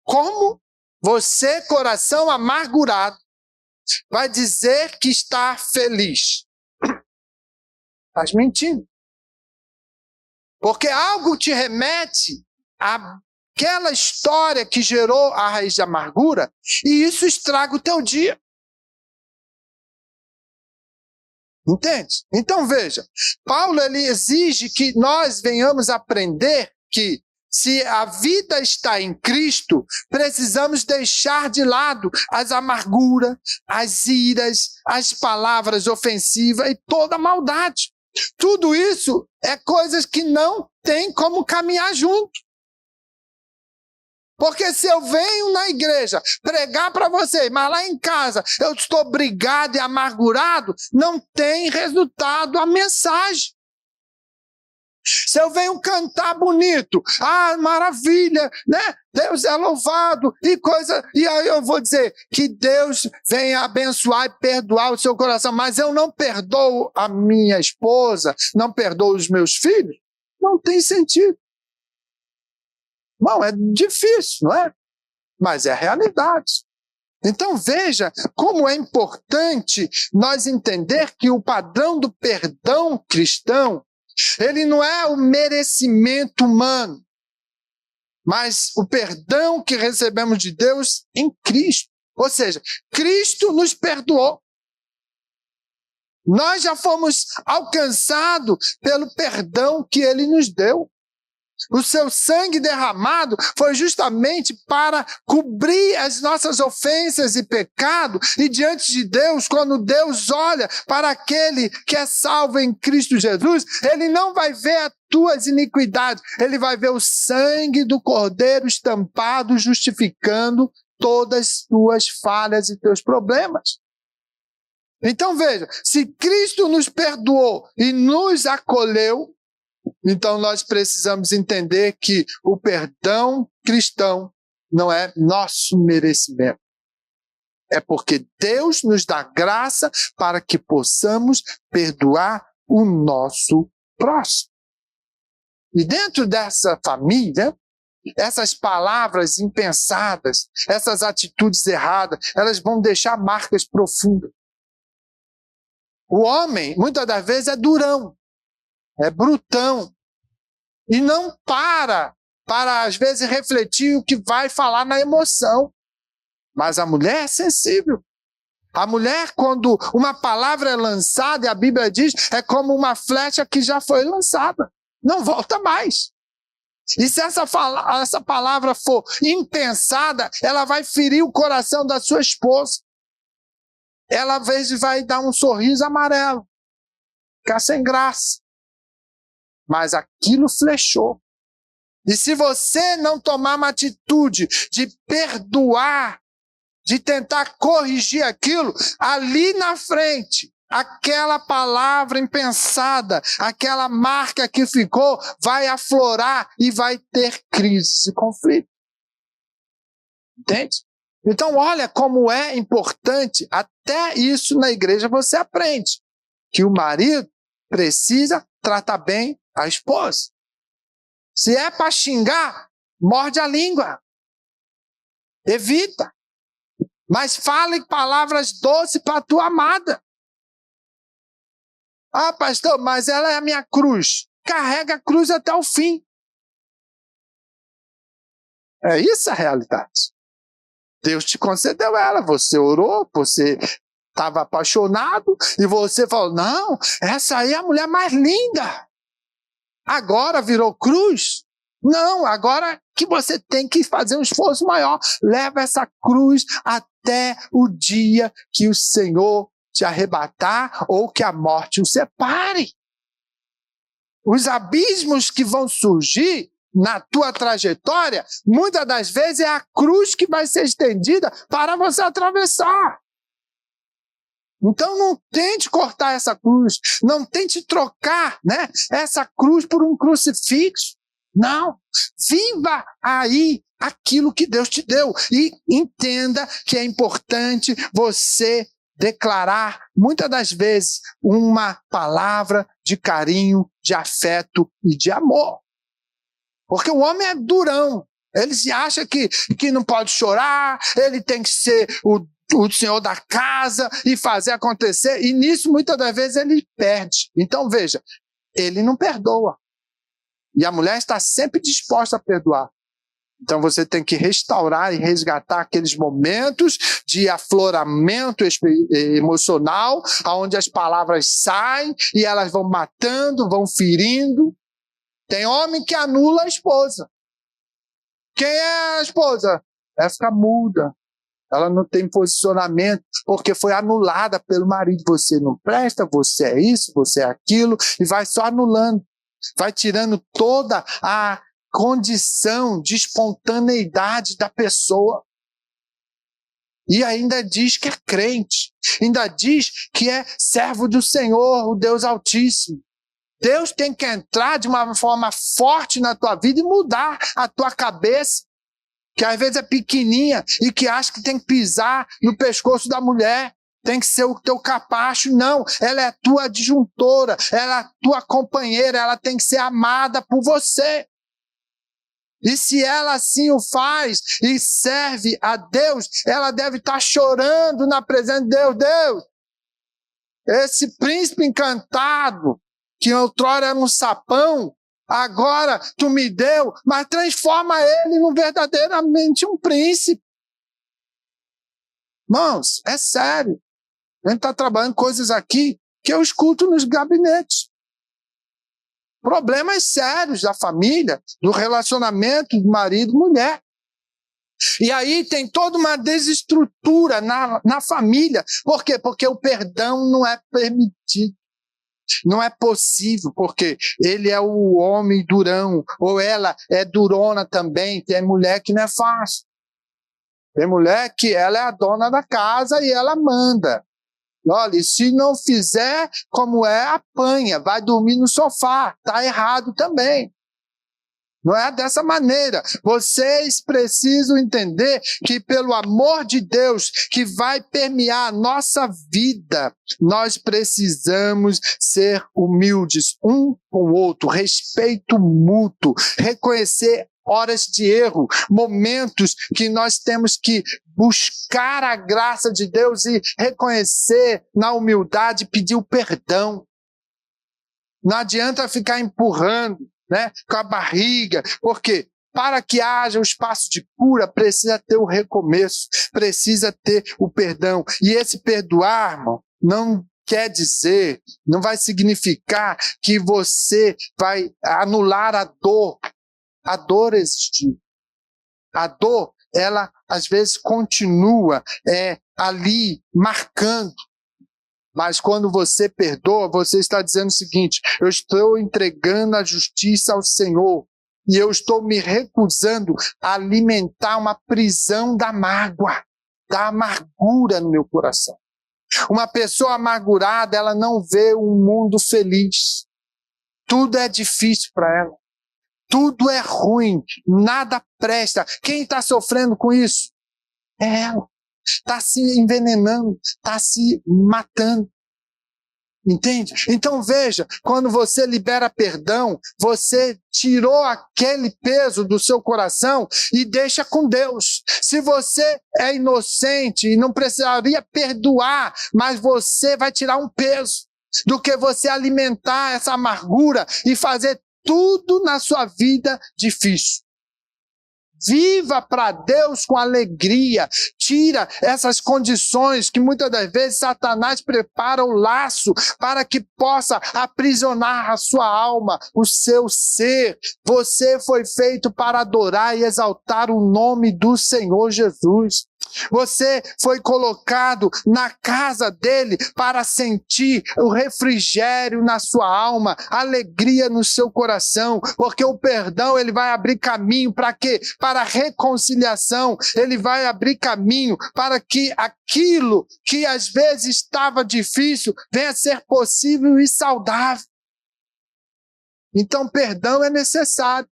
Como você, coração amargurado, vai dizer que está feliz? Estás mentindo. Porque algo te remete àquela história que gerou a raiz de amargura, e isso estraga o teu dia. Entende? Então veja, Paulo ele exige que nós venhamos aprender que se a vida está em Cristo, precisamos deixar de lado as amarguras, as iras, as palavras ofensivas e toda a maldade. Tudo isso é coisas que não tem como caminhar junto. Porque se eu venho na igreja pregar para vocês, mas lá em casa eu estou brigado e amargurado, não tem resultado a mensagem. Se eu venho cantar bonito, maravilha, né? Deus é louvado e aí eu vou dizer que Deus venha abençoar e perdoar o seu coração, mas eu não perdoo a minha esposa, não perdoo os meus filhos, não tem sentido. Não, é difícil, não é? Mas é a realidade. Então veja como é importante nós entender que o padrão do perdão cristão, ele não é o merecimento humano, mas o perdão que recebemos de Deus em Cristo. Ou seja, Cristo nos perdoou. Nós já fomos alcançados pelo perdão que Ele nos deu. O seu sangue derramado foi justamente para cobrir as nossas ofensas e pecado, e diante de Deus, quando Deus olha para aquele que é salvo em Cristo Jesus, Ele não vai ver as tuas iniquidades, Ele vai ver o sangue do Cordeiro estampado, justificando todas as tuas falhas e teus problemas. Então veja, se Cristo nos perdoou e nos acolheu, então nós precisamos entender que o perdão cristão não é nosso merecimento. É porque Deus nos dá graça para que possamos perdoar o nosso próximo. E dentro dessa família, essas palavras impensadas, essas atitudes erradas, elas vão deixar marcas profundas. O homem, muitas das vezes, é durão. É brutão. E não para, às vezes, refletir o que vai falar na emoção. Mas a mulher é sensível. A mulher, quando uma palavra é lançada, e a Bíblia diz, é como uma flecha que já foi lançada. Não volta mais. E se essa palavra for impensada, ela vai ferir o coração da sua esposa. Ela, às vezes, vai dar um sorriso amarelo. Ficar sem graça. Mas aquilo flechou. E se você não tomar uma atitude de perdoar, de tentar corrigir aquilo, ali na frente, aquela palavra impensada, aquela marca que ficou, vai aflorar e vai ter crise e conflito. Entende? Então olha como é importante, até isso na igreja você aprende, que o marido precisa tratar bem a esposa. Se é para xingar, morde a língua. Evita. Mas fale palavras doces para a tua amada. Ah, pastor, mas ela é a minha cruz. Carrega a cruz até o fim. É isso a realidade. Deus te concedeu ela, você orou, você estava apaixonado e você falou, não, essa aí é a mulher mais linda. Agora virou cruz? Não, agora que você tem que fazer um esforço maior. Leva essa cruz até o dia que o Senhor te arrebatar ou que a morte o separe. Os abismos que vão surgir na tua trajetória, muitas das vezes é a cruz que vai ser estendida para você atravessar. Então não tente cortar essa cruz, não tente trocar, né, essa cruz por um crucifixo. Não, viva aí aquilo que Deus te deu e entenda que é importante você declarar, muitas das vezes, uma palavra de carinho, de afeto e de amor. Porque o homem é durão, ele se acha que não pode chorar, ele tem que ser o senhor da casa e fazer acontecer, e nisso muitas das vezes ele perde. Então veja, ele não perdoa. E a mulher está sempre disposta a perdoar. Então você tem que restaurar e resgatar aqueles momentos de afloramento emocional, onde as palavras saem e elas vão matando, vão ferindo. Tem homem que anula a esposa. Quem é a esposa? Ela fica muda. Ela não tem posicionamento, porque foi anulada pelo marido. Você não presta, você é isso, você é aquilo, e vai só anulando. Vai tirando toda a condição de espontaneidade da pessoa. E ainda diz que é crente. Ainda diz que é servo do Senhor, o Deus Altíssimo. Deus tem que entrar de uma forma forte na tua vida e mudar a tua cabeça, que às vezes é pequenininha e que acha que tem que pisar no pescoço da mulher. Tem que ser o teu capacho. Não, ela é a tua adjuntora, ela é a tua companheira, ela tem que ser amada por você. E se ela assim o faz e serve a Deus, ela deve estar chorando na presença de Deus. Deus, esse príncipe encantado, que outrora era um sapão, agora tu me deu, mas transforma ele num verdadeiramente um príncipe. Irmãos, é sério. A gente está trabalhando coisas aqui que eu escuto nos gabinetes. Problemas sérios da família, do relacionamento do marido e mulher. E aí tem toda uma desestrutura na família. Por quê? Porque o perdão não é permitido. Não é possível, porque ele é o homem durão, ou ela é durona também. Tem mulher que não é fácil. Tem mulher que ela é a dona da casa e ela manda. Olha, se não fizer como apanha, vai dormir no sofá. Está errado também. Não é dessa maneira. Vocês precisam entender que pelo amor de Deus que vai permear a nossa vida, nós precisamos ser humildes um com o outro, respeito mútuo, reconhecer horas de erro, momentos que nós temos que buscar a graça de Deus e reconhecer na humildade, pedir o perdão. Não adianta ficar empurrando, né, com a barriga, porque para que haja um espaço de cura, precisa ter o recomeço, precisa ter o perdão. E esse perdoar, irmão, não quer dizer, não vai significar que você vai anular a dor. A dor existiu. A dor, ela às vezes continua ali marcando. Mas quando você perdoa, você está dizendo o seguinte: eu estou entregando a justiça ao Senhor e eu estou me recusando a alimentar uma prisão da mágoa, da amargura no meu coração. Uma pessoa amargurada, ela não vê um mundo feliz. Tudo é difícil para ela. Tudo é ruim, nada presta. Quem está sofrendo com isso? É ela. Está se envenenando, está se matando. Entende? Então veja, quando você libera perdão, você tirou aquele peso do seu coração e deixa com Deus. Se você é inocente e não precisaria perdoar, mas você vai tirar um peso do que você alimentar essa amargura e fazer tudo na sua vida difícil. Viva para Deus com alegria. Tira essas condições que muitas das vezes Satanás prepara o laço para que possa aprisionar a sua alma, o seu ser. Você foi feito para adorar e exaltar o nome do Senhor Jesus. Você foi colocado na casa dele para sentir o refrigério na sua alma, alegria no seu coração, porque o perdão ele vai abrir caminho para quê? Para a reconciliação. Ele vai abrir caminho para que aquilo que às vezes estava difícil venha a ser possível e saudável. Então, perdão é necessário.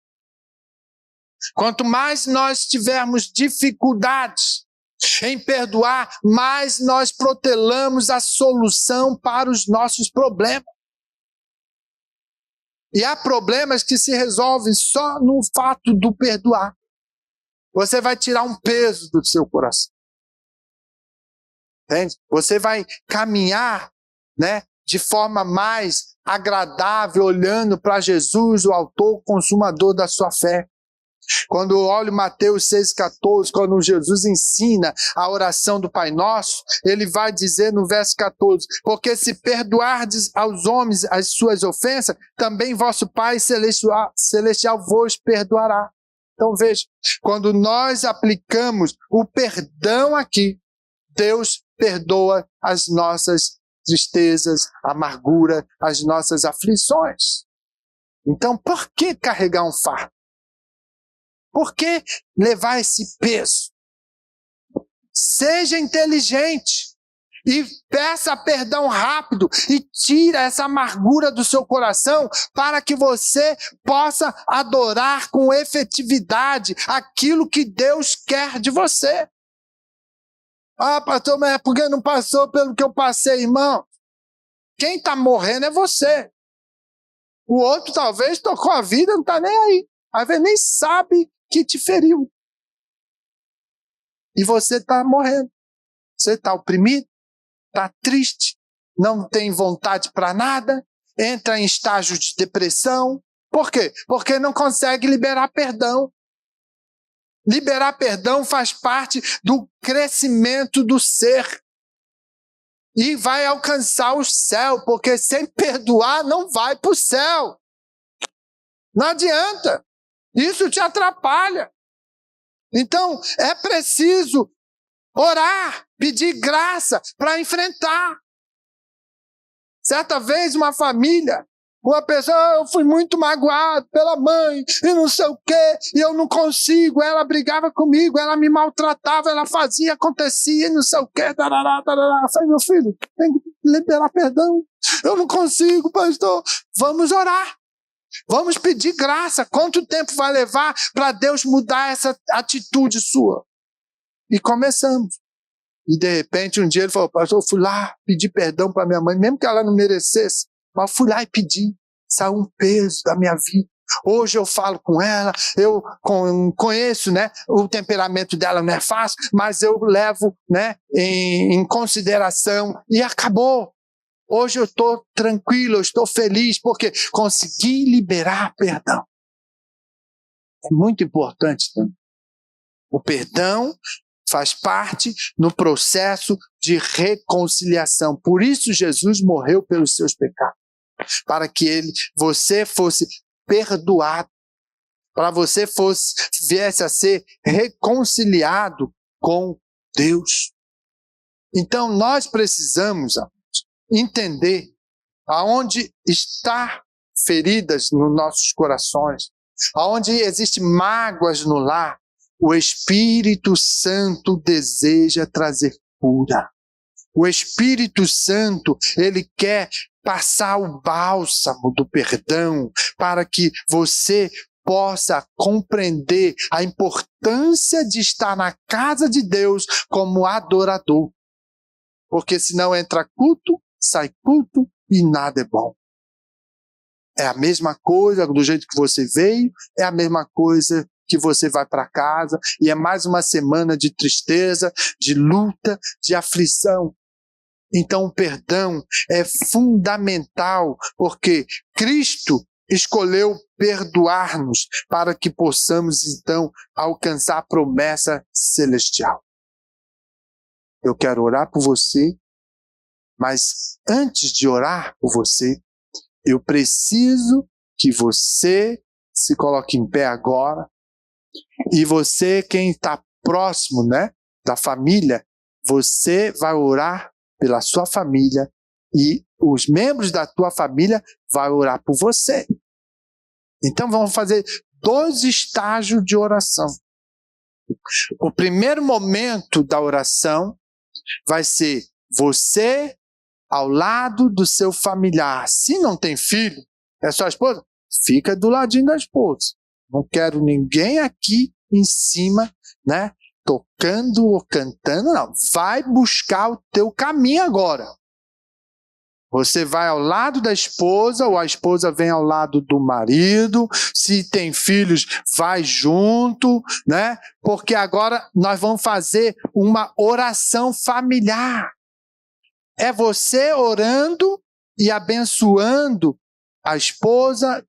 Quanto mais nós tivermos dificuldades em perdoar, mais nós protelamos a solução para os nossos problemas. E há problemas que se resolvem só no fato do perdoar. Você vai tirar um peso do seu coração. Entende? Você vai caminhar, né, de forma mais agradável, olhando para Jesus, o autor, consumador da sua fé. Quando eu olho Mateus 6,14, quando Jesus ensina a oração do Pai Nosso, ele vai dizer no verso 14, porque se perdoardes aos homens as suas ofensas, também vosso Pai Celestial vos perdoará. Então veja, quando nós aplicamos o perdão aqui, Deus perdoa as nossas tristezas, amargura, as nossas aflições. Então por que carregar um fardo? Por que levar esse peso? Seja inteligente e peça perdão rápido e tira essa amargura do seu coração para que você possa adorar com efetividade aquilo que Deus quer de você. Ah, pastor, mas é porque não passou pelo que eu passei, irmão? Quem está morrendo é você. O outro talvez tocou a vida, não está nem aí. Às vezes nem sabe que te feriu. E você está morrendo. Você está oprimido, está triste, não tem vontade para nada, entra em estágio de depressão. Por quê? Porque não consegue liberar perdão. Liberar perdão faz parte do crescimento do ser. E vai alcançar o céu, porque sem perdoar não vai para o céu. Não adianta. Isso te atrapalha. Então, é preciso orar, pedir graça para enfrentar. Certa vez, uma família, uma pessoa, eu fui muito magoado pela mãe, e não sei o quê, e eu não consigo, ela brigava comigo, ela me maltratava, ela fazia, acontecia, e não sei o quê, tarará, tarará. Eu falei, meu filho, tem que liberar perdão. Eu não consigo, pastor. Vamos orar. Vamos pedir graça. Quanto tempo vai levar para Deus mudar essa atitude sua? E começamos. E de repente um dia ele falou, pastor, eu fui lá pedir perdão para minha mãe, mesmo que ela não merecesse, mas eu fui lá e pedi. Saiu um peso da minha vida. Hoje eu falo com ela, eu conheço, né, o temperamento dela não é fácil, mas eu levo, né, em consideração e acabou. Hoje eu estou tranquilo, eu estou feliz, porque consegui liberar perdão. É muito importante também. O perdão faz parte no processo de reconciliação. Por isso Jesus morreu pelos seus pecados. Para que você fosse perdoado. Para você viesse a ser reconciliado com Deus. Então nós precisamos entender aonde está feridas nos nossos corações, aonde existem mágoas no lar, o Espírito Santo deseja trazer cura. O Espírito Santo, ele quer passar o bálsamo do perdão para que você possa compreender a importância de estar na casa de Deus como adorador. Porque senão entra culto, sai culto, e nada é bom. É a mesma coisa do jeito que você veio, é a mesma coisa que você vai para casa, e é mais uma semana de tristeza, de luta, de aflição. Então o perdão é fundamental, porque Cristo escolheu perdoar-nos para que possamos então alcançar a promessa celestial. Eu quero orar por você, mas antes de orar por você, eu preciso que você se coloque em pé agora. E você, quem está próximo, né, da família, você vai orar pela sua família e os membros da tua família vão orar por você. Então vamos fazer 2 estágios de oração. O primeiro momento da oração vai ser você ao lado do seu familiar. Se não tem filho, é sua esposa, fica do ladinho da esposa. Não quero ninguém aqui em cima, né, tocando ou cantando, não. Vai buscar o teu caminho agora. Você vai ao lado da esposa, ou a esposa vem ao lado do marido. Se tem filhos, vai junto, né? Porque agora nós vamos fazer uma oração familiar. É você orando e abençoando a esposa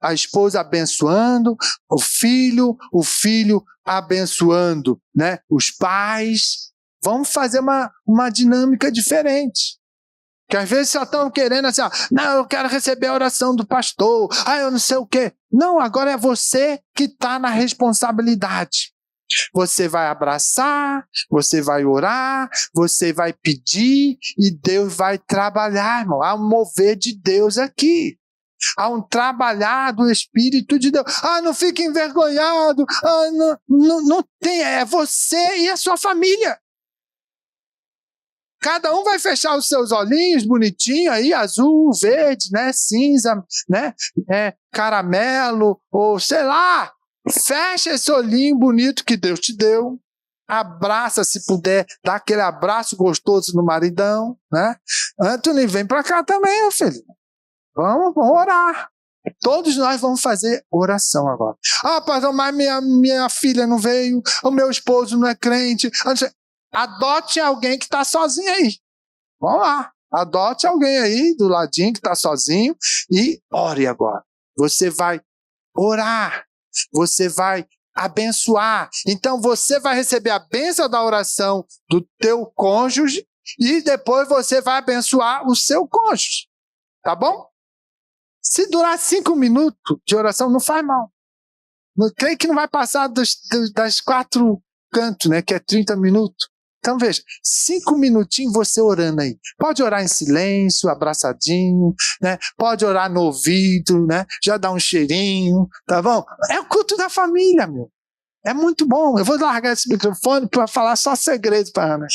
abençoando o filho abençoando, né, os pais. Vamos fazer uma dinâmica diferente. Que às vezes só estão querendo assim, não, eu quero receber a oração do pastor, eu não sei o quê. Não, agora é você que está na responsabilidade. Você vai abraçar, você vai orar, você vai pedir e Deus vai trabalhar, irmão. Há um mover de Deus aqui. Há um trabalhar do Espírito de Deus. Não fique envergonhado. Não tem. É você e a sua família. Cada um vai fechar os seus olhinhos bonitinho aí, azul, verde, né, cinza, né, caramelo, ou sei lá. Fecha esse olhinho bonito que Deus te deu. Abraça, se puder, dá aquele abraço gostoso no maridão, né? Anthony, vem pra cá também, meu filho. Vamos orar. Todos nós vamos fazer oração agora. Pastor, mas minha filha não veio, o meu esposo não é crente. Adote alguém que está sozinho aí. Vamos lá. Adote alguém aí do ladinho que está sozinho e ore agora. Você vai orar. Você vai abençoar. Então você vai receber a bênção da oração do teu cônjuge e depois você vai abençoar o seu cônjuge. Tá bom? Se durar 5 minutos de oração, não faz mal. Creio que não vai passar das 4 cantos, né? Que é 30 minutos. Então veja, 5 minutinhos você orando aí. Pode orar em silêncio, abraçadinho, né? Pode orar no ouvido, né? Já dá um cheirinho, tá bom? É o culto da família, meu. É muito bom. Eu vou largar esse microfone para falar só segredo para Ana.